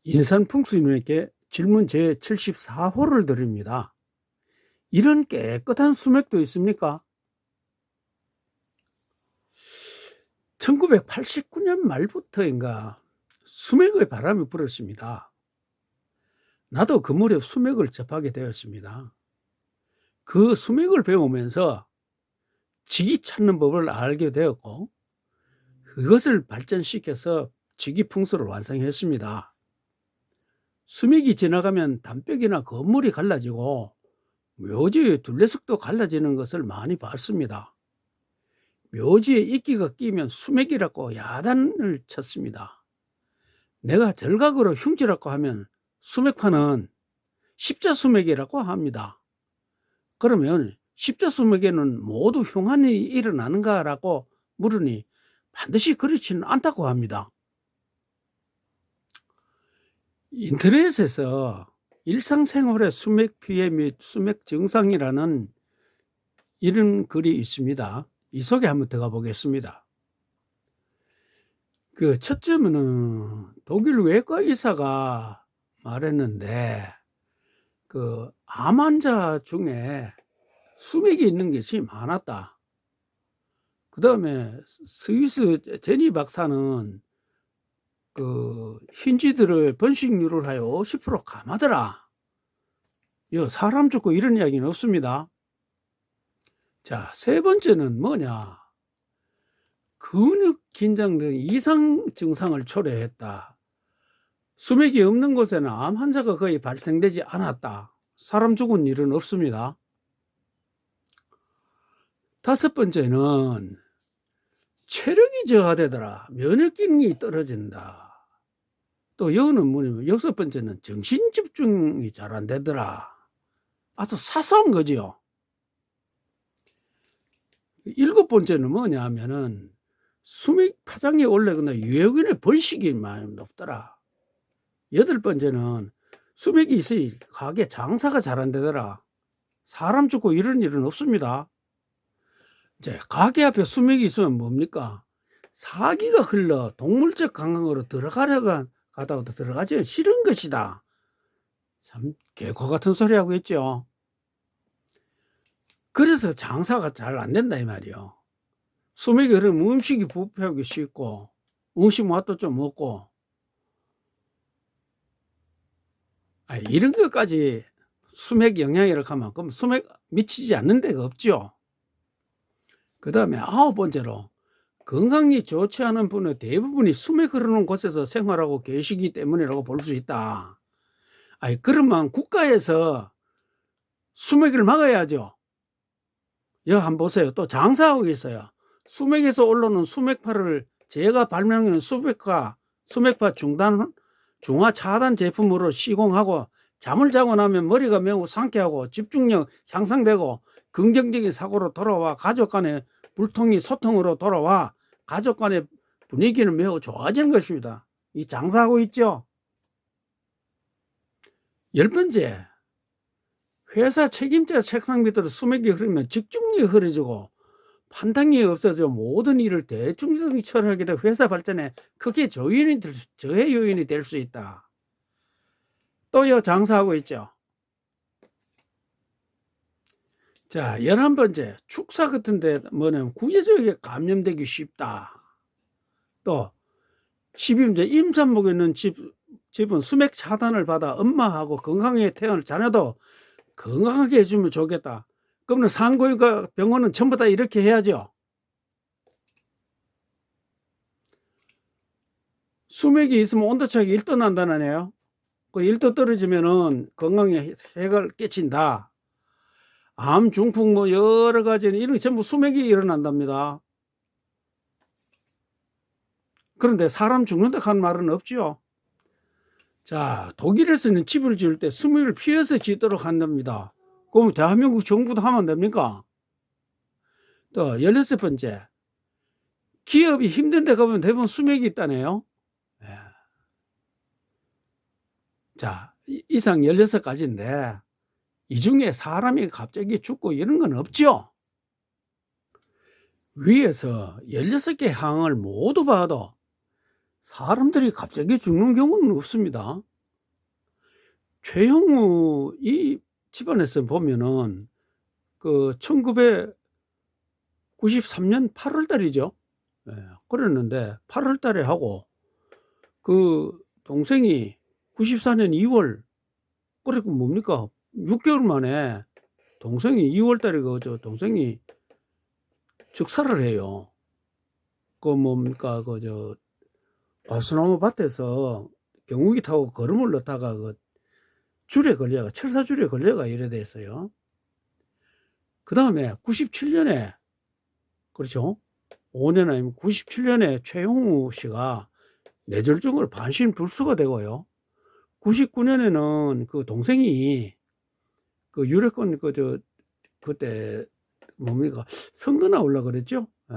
인산풍수님에게 질문 제74호를 드립니다. 이런 깨끗한 수맥도 있습니까? 1989년 말부터인가 수맥의 바람이 불었습니다. 나도 그 무렵 수맥을 접하게 되었습니다. 그 수맥을 배우면서 직이 찾는 법을 알게 되었고 그것을 발전시켜서 직이풍수를 완성했습니다. 수맥이 지나가면 담벽이나 건물이 갈라지고 묘지의 둘레석도 갈라지는 것을 많이 봤습니다. 묘지에 이끼가 끼면 수맥이라고 야단을 쳤습니다. 내가 절각으로 흉지라고 하면 수맥파는 십자수맥이라고 합니다. 그러면 십자수맥에는 모두 흉한이 일어나는가라고 물으니 반드시 그렇지는 않다고 합니다. 인터넷에서 일상생활의 수맥 피해 및 수맥 증상이라는 이런 글이 있습니다. 이 속에 한번 들어가 보겠습니다. 그 첫째는 독일 외과 의사가 말했는데 그 암 환자 중에 수맥이 있는 것이 많았다. 그 다음에 스위스 제니 박사는 그 흰쥐들을 번식률을 하여 50% 감하더라. 사람 죽고 이런 이야기는 없습니다. 자, 세 번째는 뭐냐? 근육 긴장 등 이상 증상을 초래했다. 수맥이 없는 곳에는 암 환자가 거의 발생되지 않았다. 사람 죽은 일은 없습니다. 다섯 번째는 체력이 저하되더라. 면역 기능이 떨어진다. 또 여는 뭐냐면 여섯 번째는 정신 집중이 잘 안 되더라. 아주 사소한 거지요. 일곱 번째는 뭐냐 하면은 수맥 파장이 올라거나 유해균의 번식이 많이 높더라. 여덟 번째는 수맥이 있으니 가게 장사가 잘 안 되더라. 사람 죽고 이런 일은 없습니다. 이제 가게 앞에 수맥이 있으면 뭡니까? 사기가 흘러 동물적 강강으로 들어가다가 들어가지 싫은 것이다. 참 개코 같은 소리 하고 있죠. 그래서 장사가 잘 안 된다 이 말이요. 수맥이 흐르면 음식이 부패하기 쉽고 음식 맛도 좀 없고 이런 것까지 수맥 영향이라고 하면 그럼 수맥 미치지 않는 데가 없죠. 그 다음에 아홉 번째로 건강이 좋지 않은 분의 대부분이 수맥 흐르는 곳에서 생활하고 계시기 때문이라고 볼 수 있다. 그러면 국가에서 수맥을 막아야죠. 여기 한번 보세요. 또 장사하고 있어요. 수맥에서 올라오는 수맥파를 제가 발명하는 수맥파 중화 차단 제품으로 시공하고 잠을 자고 나면 머리가 매우 상쾌하고 집중력 향상되고 긍정적인 사고로 돌아와 가족 간의 불통이 소통으로 돌아와 가족 간의 분위기는 매우 좋아지는 것입니다. 이 장사하고 있죠. 열 번째, 회사 책임자 책상 밑으로 수맥이 흐르면 집중력이 흐려지고 판단력이 없어져 모든 일을 대충 처리하게 돼 회사 발전에 크게 저해 요인이 될 수 있다. 또요 장사하고 있죠. 자, 11번째, 축사 같은 데 뭐냐면 구체적에 감염되기 쉽다. 또 12번째, 임산복에 있는 집은 수맥 차단을 받아 엄마하고 건강하게 태어날 자녀도 건강하게 해주면 좋겠다. 그러면 산부인과 병원은 전부 다 이렇게 해야죠. 수맥이 있으면 온도차가 1도 난다네요. 그 1도 떨어지면은 건강에 해가 끼친다. 암, 중풍 뭐 여러 가지 이런 게 전부 수맥이 일어난답니다. 그런데 사람 죽는다 한 말은 없죠. 자, 독일에서는 집을 지을 때 수맥을 피해서 짓도록 한답니다. 그럼 대한민국 정부도 하면 안 됩니까? 또 16번째, 기업이 힘든 데 가보면 대부분 수맥이 있다네요. 자, 이상 16가지인데 이 중에 사람이 갑자기 죽고 이런 건 없죠. 위에서 16개 항을 모두 봐도 사람들이 갑자기 죽는 경우는 없습니다. 최형우 이 집안에서 보면은 그 1993년 8월 달이죠. 예, 그랬는데 8월 달에 하고 그 동생이 94년 2월 그리고 뭡니까? 6개월 만에 동생이 2월 달에 저 동생이 즉사를 해요. 그 뭡니까? 저 과수나무 밭에서 경운기 타고 걸음을 넣다가 그 줄에 걸려가 철사줄에 걸려가 이래 됐어요. 그 다음에 97년에 그렇죠. 5년 아니면 97년에 최용우 씨가 뇌졸중으로 반신불수가 되고요. 99년에는 그 동생이 그 유래권 그때 뭡니까 선거 나오려고 그랬죠. 예,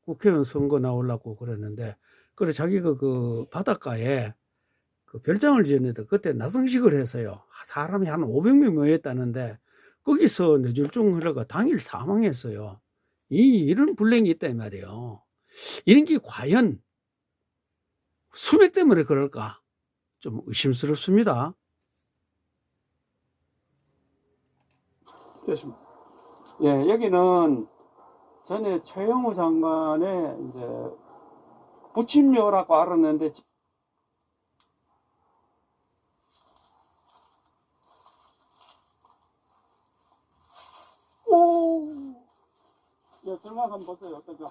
국회의원 선거 나오려고 그랬는데 그래 자기가 그 바닷가에 그 별장을 지었는데 그때 낙성식을 했어요. 사람이 한 500명 모였다는데 거기서 뇌졸중 하다가 당일 사망했어요. 이런 불행이 있다 이 말이에요. 이런 게 과연 수맥 때문에 그럴까? 좀 의심스럽습니다. 됐습니다. 예, 여기는 전에 최영우 장관의 이제 부친묘라고 알았는데 오, 예, 들어가 한번 보세요. 어떠죠?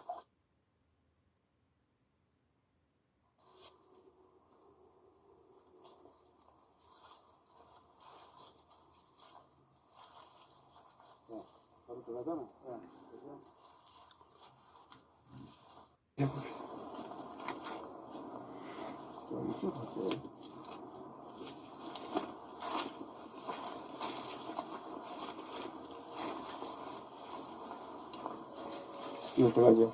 예, 바로 들어가잖아. 예, 그죠? 이쪽 갈게요. 이거 들어가죠.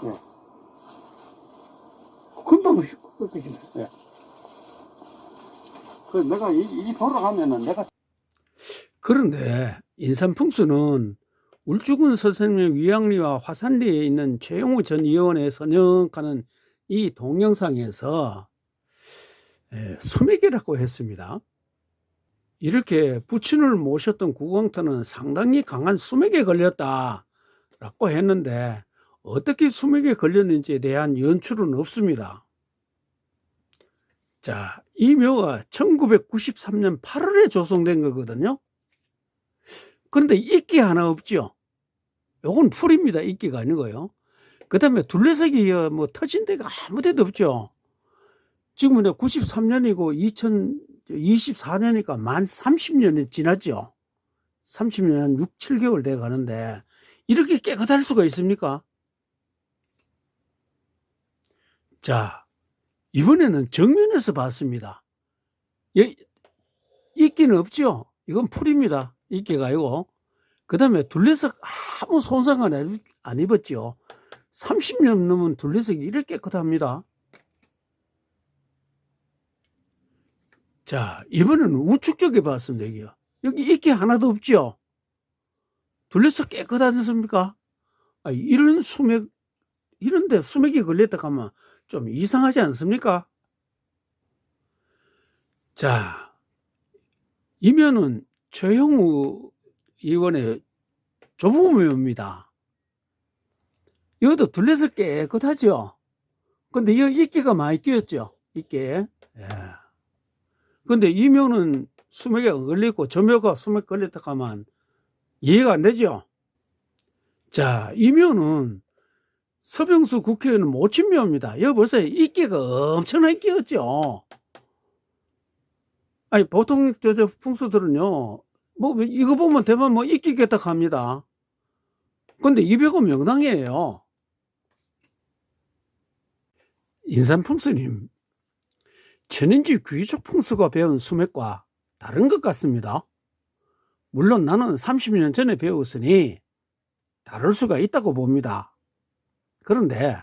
예. 금방 끄지네. 예. 그 내가 이 돌아가면은 내가 그런데 인삼풍수는 울주군 서선면 위양리와 화산리에 있는 최용우 전 의원의 선역하는 이 동영상에서 수맥이라고 했습니다. 이렇게 부친을 모셨던 구광터는 상당히 강한 수맥에 걸렸다라고 했는데 어떻게 수맥에 걸렸는지에 대한 연출은 없습니다. 자, 이 묘가 1993년 8월에 조성된 거거든요. 그런데 이끼 하나 없죠. 요건 풀입니다. 이끼가 아니고요. 그 다음에 둘레석이 뭐 터진 데가 아무 데도 없죠. 지금은 93년이고 2024년이니까 만 30년이 지났죠. 30년 한 6, 7개월 돼 가는데 이렇게 깨끗할 수가 있습니까? 자, 이번에는 정면에서 봤습니다. 이끼는 없죠. 이건 풀입니다. 이끼가 아니고. 그 다음에 둘레석 아무 손상을 안 입었죠. 30년 넘은 둘레석이 이렇게 깨끗합니다. 자, 이번에는 우측 쪽에 봤습니다. 여기 이끼 하나도 없죠. 둘레석 깨끗하지 않습니까? 이런 수맥, 이런데 수맥이 걸렸다 하면 좀 이상하지 않습니까? 자, 이면은 최형우 의원의 조부모입니다. 이것도 둘레석 깨끗하죠. 근데 이 이끼가 많이 끼었죠. 이끼. 예. 근데 이 묘는 수맥에 안 걸리고 저 묘가 수맥 걸렸다 하면 이해가 안 되죠. 자, 이 묘는 서병수 국회의원은 모친묘입니다. 여기 보세요. 이끼가 엄청나게 끼었죠. 아니, 보통 저 풍수들은요, 뭐, 이거 보면 대부분 뭐 이끼겠다 합니다. 근데 이 묘가 명당이에요. 인삼풍수님, 천인지 귀족 풍수가 배운 수맥과 다른 것 같습니다. 물론 나는 30년 전에 배웠으니 다를 수가 있다고 봅니다. 그런데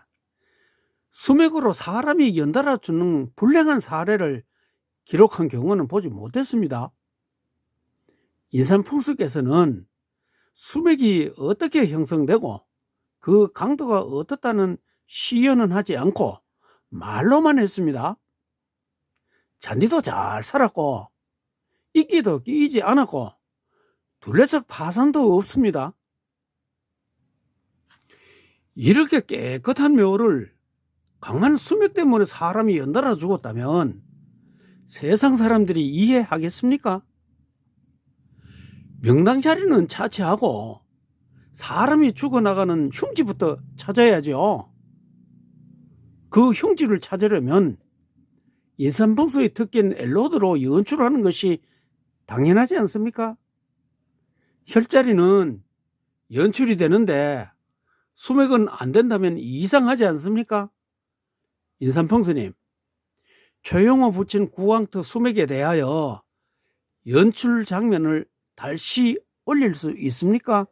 수맥으로 사람이 연달아 주는 불행한 사례를 기록한 경우는 보지 못했습니다. 인삼풍수께서는 수맥이 어떻게 형성되고 그 강도가 어떻다는 시연은 하지 않고 말로만 했습니다. 잔디도 잘 살았고 이끼도 끼이지 않았고 둘레석 파산도 없습니다. 이렇게 깨끗한 묘를 강한 수맥 때문에 사람이 연달아 죽었다면 세상 사람들이 이해하겠습니까? 명당 자리는 차치하고 사람이 죽어나가는 흉지부터 찾아야죠. 그 흉지를 찾으려면 인삼봉수의 특기인 엘로드로 연출하는 것이 당연하지 않습니까? 혈자리는 연출이 되는데 수맥은 안 된다면 이상하지 않습니까? 인삼봉수님, 최용호 부친 구왕트 수맥에 대하여 연출 장면을 다시 올릴 수 있습니까?